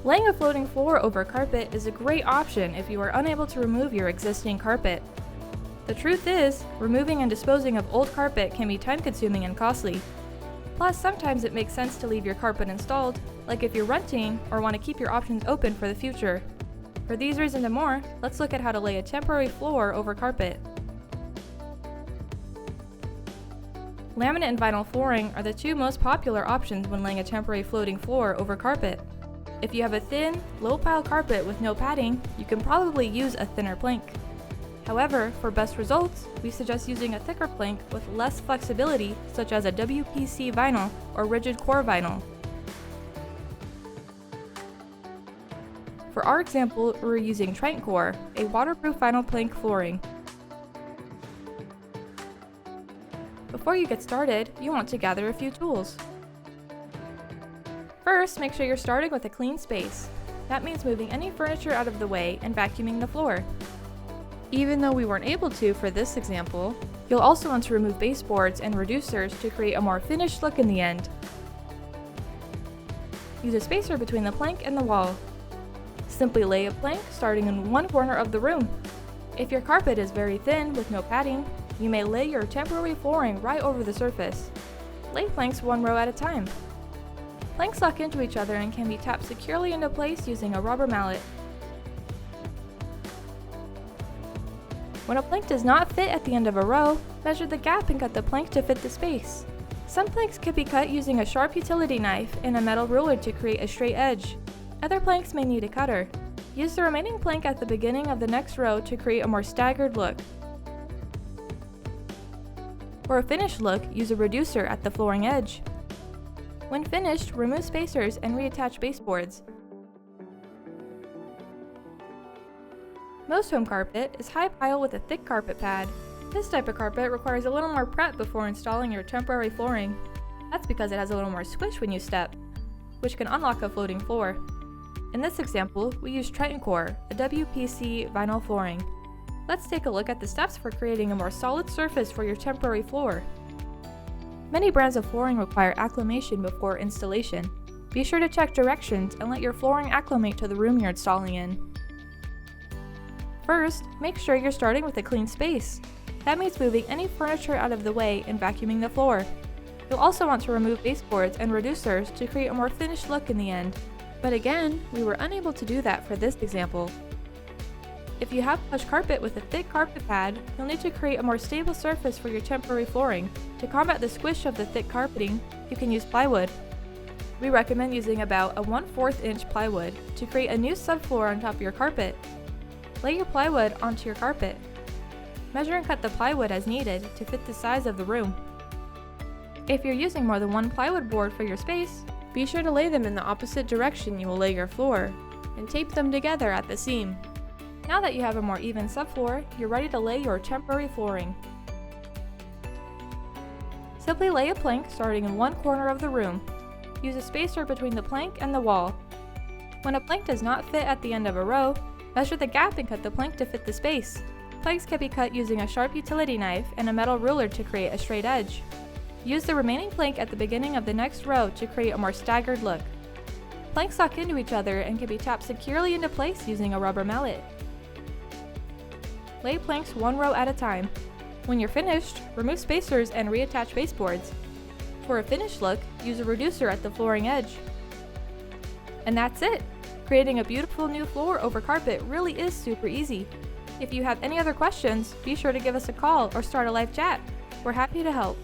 Laying a floating floor over carpet is a great option if you are unable to remove your existing carpet. The truth is, removing and disposing of old carpet can be time-consuming and costly. Plus, sometimes it makes sense to leave your carpet installed, like if you're renting or want to keep your options open for the future. For these reasons and more, let's look at how to lay a temporary floor over carpet. Laminate and vinyl flooring are the two most popular options when laying a temporary floating floor over carpet. If you have a thin, low-pile carpet with no padding, you can probably use a thinner plank. However, for best results, we suggest using a thicker plank with less flexibility, such as a WPC vinyl or rigid core vinyl. For our example, we're using Triton Core, a waterproof vinyl plank flooring. Before you get started, you want to gather a few tools. First, make sure you're starting with a clean space. That means moving any furniture out of the way and vacuuming the floor. Even though we weren't able to for this example, you'll also want to remove baseboards and reducers to create a more finished look in the end. Use a spacer between the plank and the wall. Simply lay a plank starting in one corner of the room. If your carpet is very thin with no padding, you may lay your temporary flooring right over the surface. Lay planks one row at a time. Planks lock into each other and can be tapped securely into place using a rubber mallet. When a plank does not fit at the end of a row, measure the gap and cut the plank to fit the space. Some planks can be cut using a sharp utility knife and a metal ruler to create a straight edge. Other planks may need a cutter. Use the remaining plank at the beginning of the next row to create a more staggered look. For a finished look, use a reducer at the flooring edge. When finished, remove spacers and reattach baseboards. Most home carpet is high pile with a thick carpet pad. This type of carpet requires a little more prep before installing your temporary flooring. That's because it has a little more squish when you step, which can unlock a floating floor. In this example, we use Triton Core, a WPC vinyl flooring. Let's take a look at the steps for creating a more solid surface for your temporary floor. Many brands of flooring require acclimation before installation. Be sure to check directions and let your flooring acclimate to the room you're installing in. First, make sure you're starting with a clean space. That means moving any furniture out of the way and vacuuming the floor. You'll also want to remove baseboards and reducers to create a more finished look in the end. But again, we were unable to do that for this example. If you have plush carpet with a thick carpet pad, you'll need to create a more stable surface for your temporary flooring. To combat the squish of the thick carpeting, you can use plywood. We recommend using about a 1/4 inch plywood to create a new subfloor on top of your carpet. Lay your plywood onto your carpet. Measure and cut the plywood as needed to fit the size of the room. If you're using more than one plywood board for your space, be sure to lay them in the opposite direction you will lay your floor, and tape them together at the seam. Now that you have a more even subfloor, you're ready to lay your temporary flooring. Simply lay a plank starting in one corner of the room. Use a spacer between the plank and the wall. When a plank does not fit at the end of a row, measure the gap and cut the plank to fit the space. Planks can be cut using a sharp utility knife and a metal ruler to create a straight edge. Use the remaining plank at the beginning of the next row to create a more staggered look. Planks lock into each other and can be tapped securely into place using a rubber mallet. Lay planks one row at a time. When you're finished, remove spacers and reattach baseboards. For a finished look, use a reducer at the flooring edge. And that's it! Creating a beautiful new floor over carpet really is super easy. If you have any other questions, be sure to give us a call or start a live chat. We're happy to help.